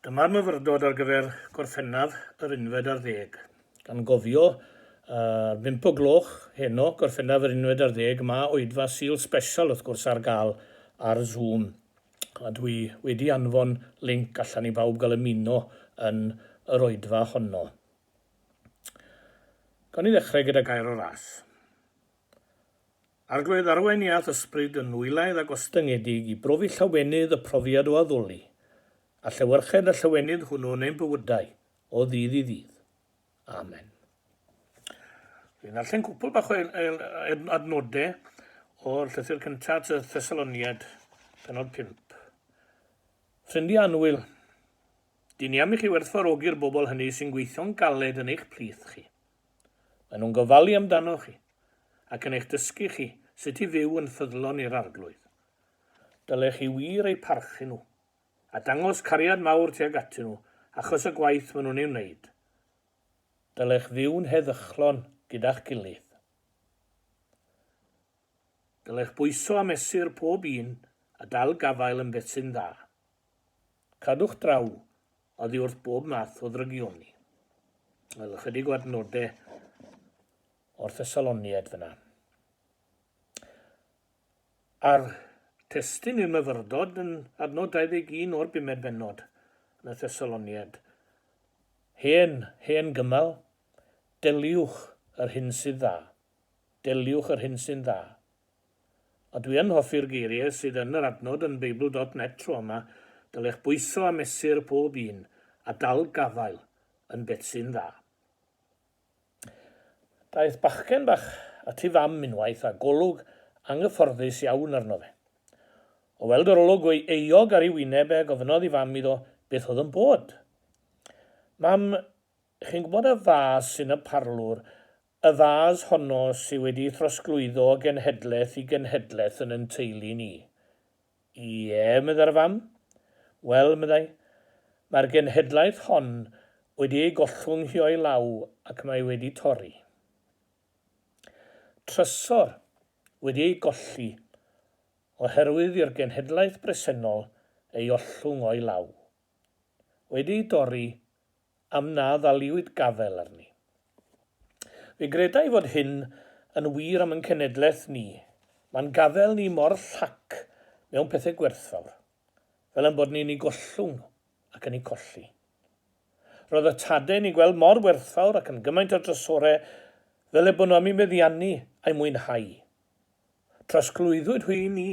Dyma'r myfyrdod ar gyfer Gorffennaf yr 11 Gan gofio 5 o gloch heno, Gorffennaf yr 11 mae oedfa Sul Special wrth gwrs ar gael ar Zoom. A dwi wedi anfon link allan i bawb gael ymuno yn yr oedfa honno. Gawn ni ddechrau gyda gair o ras. Arglwydd arweiniaeth ysbryd yn nwylaidd ac ostyngedig i brofi llawenydd y profiad o addoli, a llewyrched y llawenydd hwnnw neu'n bywydau o ddydd i ddydd. Amen. Dwi'n darllen cwpl bach o adnodau o'r llythyr cyntaf y Thessaloniad, penod 5. Ffrindiau annwyl, di'n am i chi werthfawrogi'r bobl hynny sy'n gweithio'n galed yn eich plith chi. Maen nhw'n gofalu amdano chi ac yn eich dysgu chi sut i fyw yn ffyddlon i'r arglwydd. Dylech chi wir eu parchu nhw a dangos cariad mawr tuag atyn nhw achos y gwaith maen nhw'n ei wneud. Dylech fyw'n heddychlon gyda'ch gilydd. Dylech bwyso a mesur pob un a dal gafael yn beth sy'n dda. Cadwch draw oddi wrth bob math o ddrygioni. Wel, ychydig o adnodau o'r Thessaloniad fyna. Ar testyn i'r myfyrdod yn adnod 21 o'r 5 bennod yn y Thessaloniad. Hen gymal, deliwch yr hyn sydd dda. Deliwch yr hyn sy'n dda. A dwi yn hoffi'r geiriau sydd yn yr adnod yn Beibl.net tro yma, dylech bwyso a mesur pob un a dal gafael yn beth sy'n dda. Daeth bachgen bach a tu fam unwaith a golwg anghyfforddus iawn arno fe. O weld yr olwg eog ar ei wyneb gofynodd i fam iddo beth oedd yn bod. Mam, chi'n gwybod y fas sy'n y parlwr, y fas honno sydd wedi throsglwyddo genhedlaeth i genhedlaeth yn ein teulu ni? Ie, medda'r fam. Wel, meddai, mae'r genhedlaeth hon wedi ei gollwng hi o'i law ac mae wedi torri. Trysor wedi ei golli oherwydd i'r genhedlaeth bresennol ei ollwng o'i law. Wedi ei dorri am na ddaliwyd gafel arni. Fe gredai fod hyn yn wir am ein cenedlaeth ni. Mae'n gafel ni mor llac mewn pethau gwerthfawr, fel yn bod ni'n ei gollwng ac yn ei colli. Roedd y tadau ni gweld mor werthfawr ac yn gymaint o drysorau fel y bod nhw am ei meddiannu a'i mwynhau. Trosglwyddwyd hwy ni,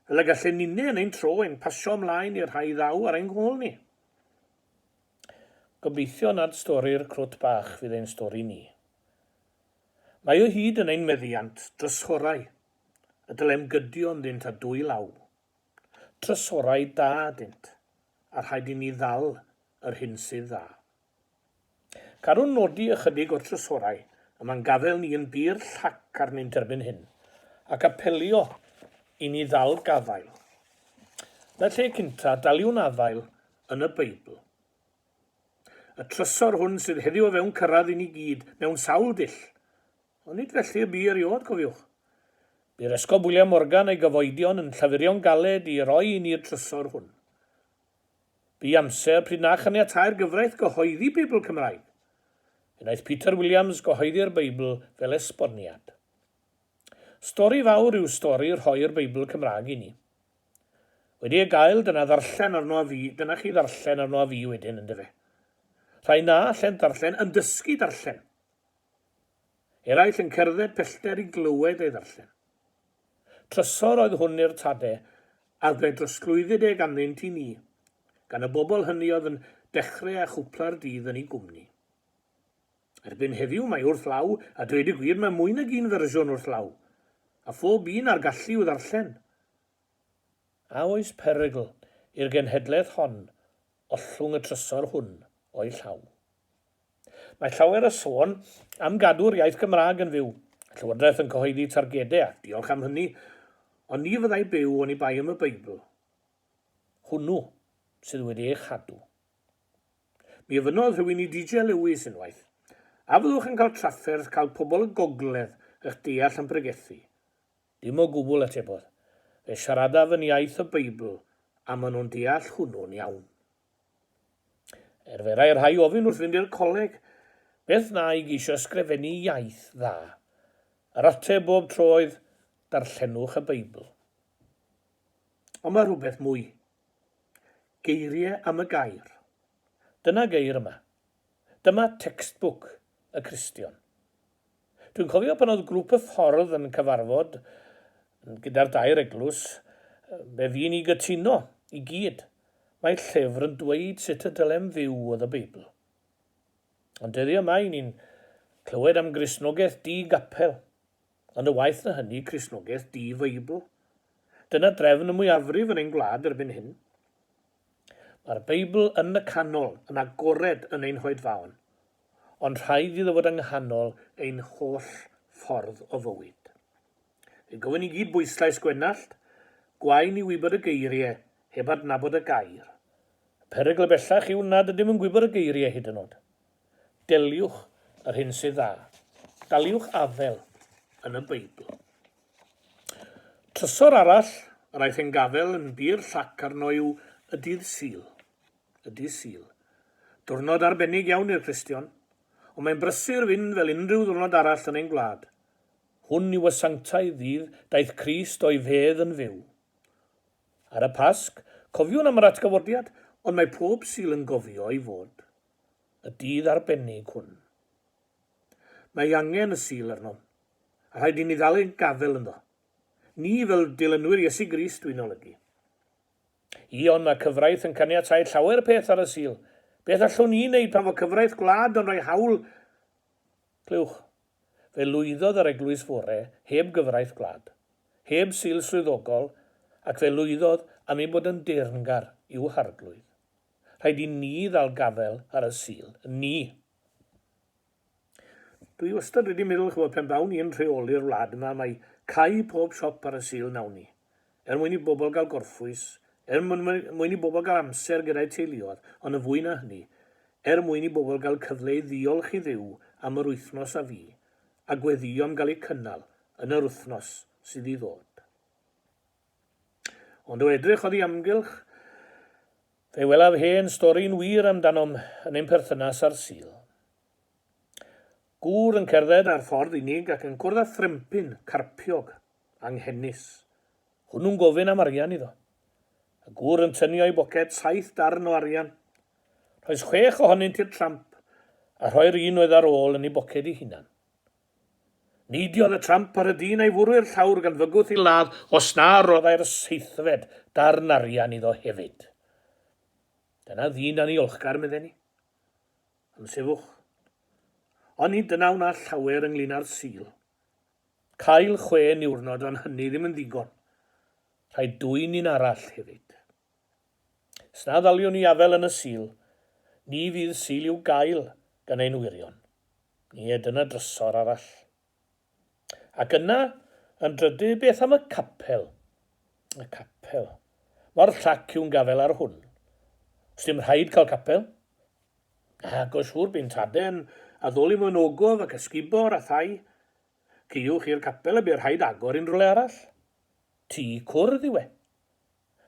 fel y gallen ninau yn ein tro ein pasio ymlaen i'r rhai ddaw ar ein gôl ni. Gobeithio nad stori'r crwt bach fydd ein stori ni. Mae o hyd yn ein meddiant drysorau, y dylem gydio ynddynt a dwy law. Trysorau da ydynt, a rhaid i ni ddal yr hyn sydd dda. Cadw'n nodi ychydig o'r trysorau, a mae'n gafel ni yn bir llac arni'n derbyn hyn, ac apelio i ni ddal gafael. Na lle cynta, daliwn afael yn y Beibl. Y trysor hwn sydd heddiw o fewn cyrraedd i ni gyd, mewn sawl dull, ond nid felly y bu eriod, cofiwch. Bu'r Esgob William Morgan a'i gyfoedion yn llafurio'n galed i roi i ni'r trysor hwn. Bu amser pryd na chaniatau'r gyfraith gyhoeddi Beibl Cymraeg. Wnaeth Peter Williams gyhoeddi'r Beibl fel esboniad. Stori fawr yw stori rhoi'r Beibl Cymraeg i ni. Wedi ei gael, dyna chi ddarllen arno a fi wedyn yn dyfe. Rhai na allan darllen yn dysgu darllen. Eraill yn cerdded pellter i glywed ei ddarllen. Trysor oedd hwn i'r tadau, a fe drosglwyddyd ei ganddynt i ni, gan y bobl hynny oedd yn dechrau a chwpla'r dydd yn ei gwmni. Erbyn heddiw mae wrth law, a dweud y gwir mae mwy nag un fersiwn wrth law, a phob un ar gallu i'w ddarllen. A oes perygl i'r genhedlaeth hon ollwng y trysor hwn o'i llaw. Mae llawer y sôn am gadw'r iaith Gymraeg yn fyw. Llywodraeth yn cyhoeddi targedau, diolch am hynny, ond ni fyddai byw o'n i bai am y Beibl. Hwnnw sydd wedi ei chadw. Mi ofynodd rhywun i DJ Lewis unwaith, a fyddwch yn cael trafferth cael pobl y gogledd eich deall yn bregethu. Dim o gwbl atebodd. Fe siaradaf yn iaith y Beibl a maen nhw'n deall hwnnw'n iawn. Ferai rhai ofyn wrth fynd i'r coleg, beth na i geisio ysgrifennu iaith dda. Yr ateb bob tro oedd darllenwch y Beibl. Ond mae rhywbeth mwy. Geiriau am y gair. Dyna geir yma. Dyma textbook y Cristion. Dwi'n cofio pan oedd grŵp y ffordd yn cyfarfod gyda'r dair eglwys, fe fi'n i gytuno i gyd. Mae'r llyfr yn dweud sut y dylem fyw oedd y Beibl. Ond dyddi yma ni'n clywed am Gristnogaeth di-gapel, ond y waith na hynny Gristnogaeth di-Feibl. Dyna drefn y mwyafrif yn ein gwlad erbyn hyn. Mae'r Beibl yn y canol yn agored yn ein hoedfawn, ond rhaid iddo fod yng nghanol ein holl ffordd o fywyd. Fe gofyn i gyd bwyslais Gwenallt, gwaen i wybod y geiriau heb adnabod y gair. Perygl bellach yw nad ydym yn gwybod y geiriau hyd yn oed. Deliwch yr hyn sydd dda. Daliwch afel yn y Beibl. Trysor arall yr aeth ein gafel yn bir llac arno yw y dydd Sul. Y dydd Sul. Diwrnod arbennig iawn i'r Cristion, ond mae'n brysur fynd fel unrhyw ddiwrnod arall yn ein gwlad. Hwn yw y sanctaidd ddydd daeth Crist o'i fedd yn fyw. Ar y Pasg, cofiwn am yr atgyfodiad, ond mae pob Sul yn gofio ei fod. Y dydd arbennig hwn. Mae angen y Sul arno, a rhaid i ni ddal ein gafel ynddo. Ni fel dilynwyr Iesu Grist dwi'n olygu. Ond mae cyfraith yn caniatáu llawer peth ar y Sul. Beth allwn ni wneud pan fod cyfraith gwlad yn rhoi hawl? Clywch, fe lwyddodd yr eglwys fore heb gyfraith gwlad, heb Sul swyddogol, ac fe lwyddodd am ei bod yn deyrngar i'w harglwydd. Rhaid i ni ddal gafel ar y Sul, ni. Dwi wastad wedi meddwl chwbod pen bawn i'n rheoli'r wlad yma, mae cau pob siop ar y Sul nawn ni. Mwyn i bobl gael gorffwys, mwyn i bobl gael amser gyda'i teuluoedd, ond y fwy na hynny, mwyn i bobl gael cyfle i ddiolch i Dduw am yr wythnos a fi, a gweddio am gael eu cynnal yn yr wythnos sydd i ddod. Ond o edrych oedd ei amgylch, fe welaf hen stori'n wir amdanom yn ein perthynas ar Sul. Gŵr yn cerdded ar ffordd unig ac yn cwrdd â thrempyn carpiog anghennus. Hwnnw'n gofyn am arian iddo. Y gŵr yn tynnu o'i boced 7 darn o arian. Rhoes 6 ohonynt i'r tramp a rhoi'r un oedd ar ôl yn ei boced ei hunan. Neidiodd y tramp ar y dyn a'i fwrwyr llawr gan fygwth i ladd os na roddai'r 7fed darn arian iddo hefyd. Dyna ddyn a'n ei olchgar, medden ni. Am sefwch. Ond ni dyna wna llawer ynglyn â'r Sul. Cael 6 niwrnod ond hynny ddim yn ddigon. Rhaid 2 un arall hefyd. Sna ddaliwn ni afel yn y Sul, ni fydd Sul i'w gael gan ein wirion. Ni dyna drysor arall. Ac yna, yn drydu beth am y capel. Y capel. Mor llac yw'n gafel ar hwn. Os dim rhaid cael capel. Ac o siŵr bu'n tadau'n addoli mewn ogof ac ysgubor a thai. Ceiwch i'r capel a bu'r rhaid agor un rhywle arall. Tŷ cwrdd yw e.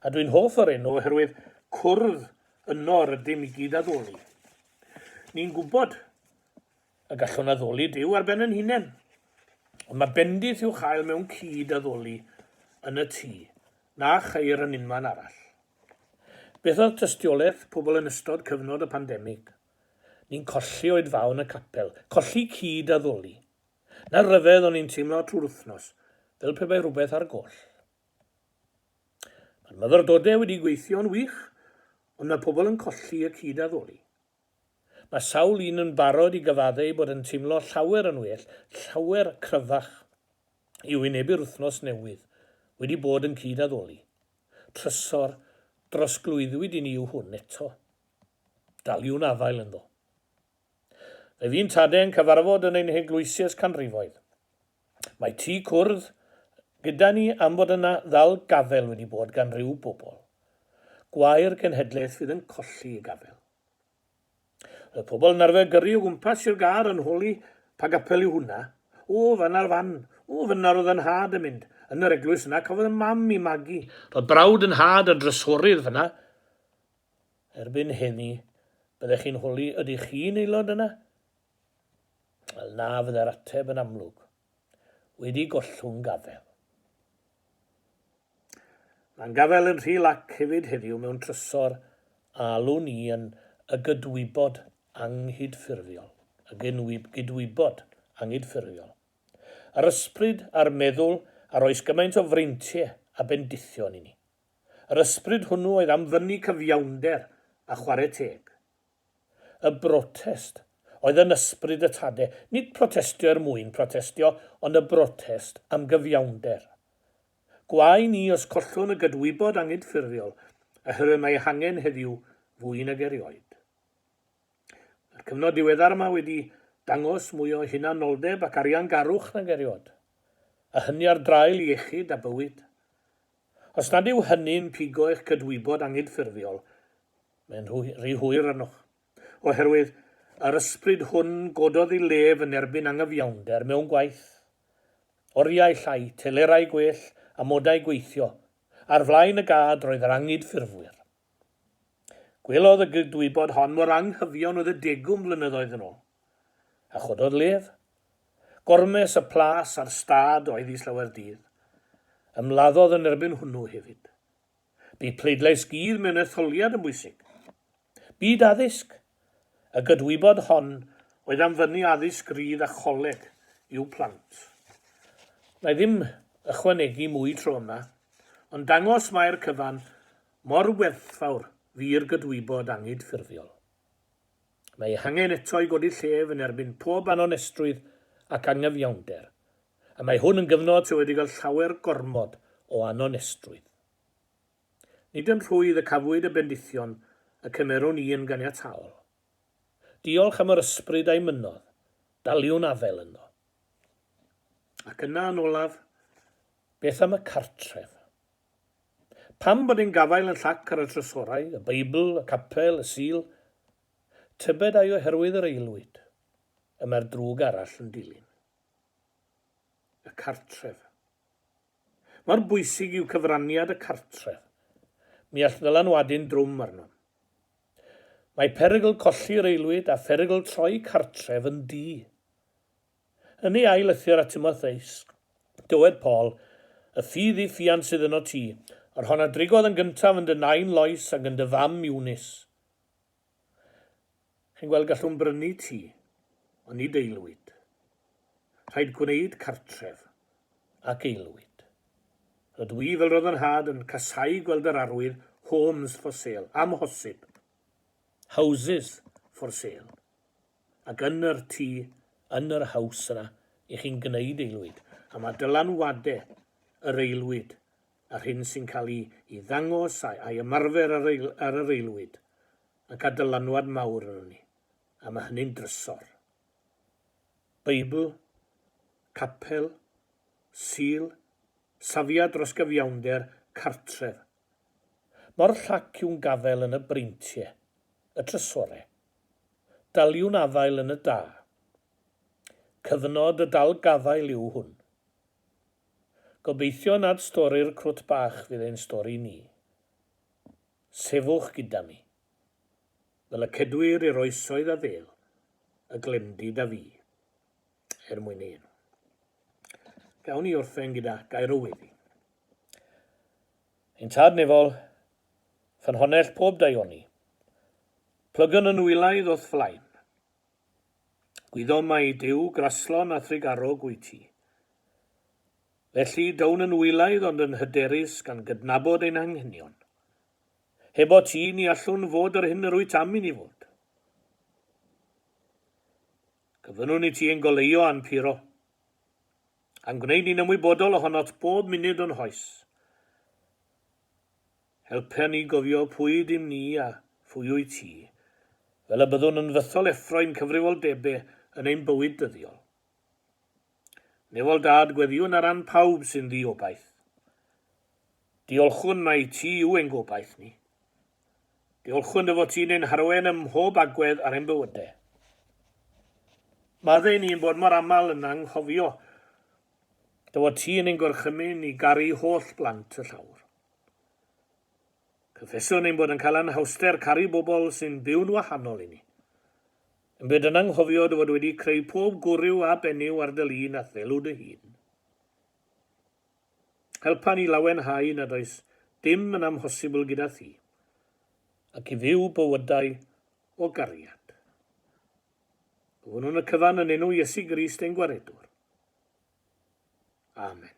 A dwi'n hoff o'r enw oherwydd cwrdd yno rydym i gyd addoli. Ni'n gwybod y gallwn addoli Duw ar ben yn hunain. Ond mae bendith i'w chael mewn cyd addoli yn y tŷ, na cheir yn unman arall. Beth oedd tystiolaeth pobl yn ystod cyfnod y pandemig? Ni'n colli oed fawn y capel, colli cyd addoli. Na ryfedd o'n i'n teimlo trwy'r wythnos, fel pe bai rhywbeth ar goll. Mae'r myfyrdodau wedi gweithio'n wych, ond mae pobl yn colli y cyd addoli. Mae sawl un yn barod i gyfaddau bod yn teimlo llawer yn well, llawer cryfach i wynebu'r wythnos newydd wedi bod yn cyd addoli. Trysor dros glwyddwyd i ni yw hwn eto. Daliwn afael ynddo. Fe fi'n tadau'n cyfarfod yn ein heglwysius canrifoedd. Mae tŷ cwrdd gyda ni am bod yna ddal gafel wedi bod gan ryw bobl. Gwair genhedlaeth fydd yn colli y gafel. Y pobl yn arfer gyrru o gwmpas i'r gar yn holi pa gapel yw hwnna. O, fanna'r fan. O, fanna'r oedd yn had yn mynd. Yn yr eglwys yna, cafodd y mam i magu. Roedd brawd yn had a drysorydd fanna. Erbyn heddi, Byddech chi'n holi ydych chi'n aelod yna? Wel na fyddai'r ateb yn amlwg. Wedi gollwng gafel. Mae'n gafel yn rhy lac hefyd heddiw mewn trysor a alwn ni yn y gydwybod anghydffurfiol. Y gydwybod anghydffurfiol. Yr ysbryd a'r meddwl a roes gymaint o freintiau a bendithion i ni. Yr ysbryd hwnnw oedd am fyny cyfiawnder a chwarae teg. Y brotest oedd yn ysbryd y tade, nid protestio mwyn protestio, ond y brotest am gyfiawnder. Gwai ni os collwn y gydwybod anghydffurfiol, oherwydd mae hangen heddiw fwy nag erioed. Mae'r cyfnod diweddar yma wedi dangos mwy o hunanoldeb ac arian garwch nag eriod, a hynny ar draul iechyd a bywyd. Os nad yw hynny'n pigo eich cydwybod anghydffurfiol, mae'n rhy hwyr arnoch, oherwydd yr ysbryd hwn gododd i lef yn erbyn angyfiawnder mewn gwaith. Oriau llai, telerau gwell, amodau gweithio, ar flaen y gad roedd yr anghydffurfwyr. Gwelodd y gydwybod hon mor anghyfion oedd y degwm blynyddoedd yn ôl. A chododd lef. Gormes y plas a'r stad oedd i Slawer Dydd. Ymladdodd yn erbyn hwnnw hefyd. Bu pleidlais gydd mewn etholiad yn bwysig. Byd addysg. Y gydwybod hon oedd am fyny addysg rydd a choleg i'w plant. Na i ddim ychwanegu mwy tro yma, ond dangos mae'r cyfan mor werthfawr fu'r gydwybod anghydffurfiol. Mae hangen eto i godi llef yn erbyn pob anonestrwydd ac angyfiawnder, a mae hwn yn gyfnod sydd wedi cael llawer gormod o anonestrwydd. Nid yn rhwydd y cafwyd y bendithion y cymerwn i yn ganiataol. Diolch am yr ysbryd a'i mynnodd, daliwn afel yno. Ac yna yn olaf, beth am y cartref? Pam bod ein gafael yn llac ar y trysorau, y Beibl, y capel, y sil? Tybed ai oherwydd yr eilwyd, y mae'r drwg arall yn dilyn. Y cartref. Mor bwysig yw cyfraniad y cartref. Mi all ddylanwadu'n drwm arno. Mae perygl colli'r eilwyd a perygl troi cartref yn di. Yn ei ail lythyr at Timotheus, dywed Paul, y ffydd i ffian sydd yno ti, yr honna drigodd yn gyntaf yn dy nain Lois ac yn dy fam Eunice. Chi'n gweld gallwn brynu ti, ond nid eilwyd. Rhaid gwneud cartref ac eilwyd. Rydw i fel roedd yn had yn casau gweld yr arwydd homes for sale, amhosib. Houses for sale. Ac yn yr tŷ, yn yr haws yna, i chi'n gwneud eilwyd. A mae dylanwadau yr eilwyd a'r hyn sy'n cael ei ddangos a'i ymarfer ar yr eilwyd ac a dylanwad mawr yn ni. A mae hynny'n drysor. Beibl, capel, sil, safiad dros gyfiawnder, cartref. Mor llac yw'n gafel yn y breintiau, y trysorau. Daliwn afael yn y da. Cyfnod y dal gafael yw hwn. Gobeithio nad stori'r crwt bach fydd ein stori ni. Sefwch gyda mi. Fel y cedwir i'r oesoedd a ddel, y glemdyd a fi. Mwyn un. Gawn ni orffen gyda gair o weddi. Ein tad nefol, ffynhonell pob daioni. Plygon yn wylaidd o'th flaen. Gwyddo mai Duw graslon a thrigaro gwyty. Felly dawn yn wylaidd ond yn hyderus gan gydnabod ein anghenion. Heb o ti ni allwn fod ar hyn yr wyt am i ni fod. Cyfynwn i ti ein goleio a'n puro. A'n gwneud ni'n ymwybodol ohonot bob munud o'n hoes. Helpen ni gofio pwy dim ni a phwy wyt ti, fel y byddwn yn fythol effroen cyfrifoldebau yn ein bywyd dyddiol. Nefol dad gweddiwn ar ran pawb sy'n ddiobaith. Diolchwn mai ti yw ein gobaith ni. Diolchwn dy fod ti'n ein harwen ym mhob agwedd ar ein bywydau. Maddau ni'n bod mor aml yn anghofio dy fod ti yn ein gorchymyn i garu holl blant y llawr. Cyffeswn ein bod yn cael anhawster caru bobl sy'n byw'n wahanol i ni. Yn byd yn anghofio dy fod wedi creu pob gwryw a benyw ar dy lun a thelw dy hun. Helpa ni lawenhau nad oes dim yn amhosibl gyda thi, ac i fyw bywydau o gariad. Hwn yn y cyfan yn enw Iesu Grist ein gwaredwr. Amen.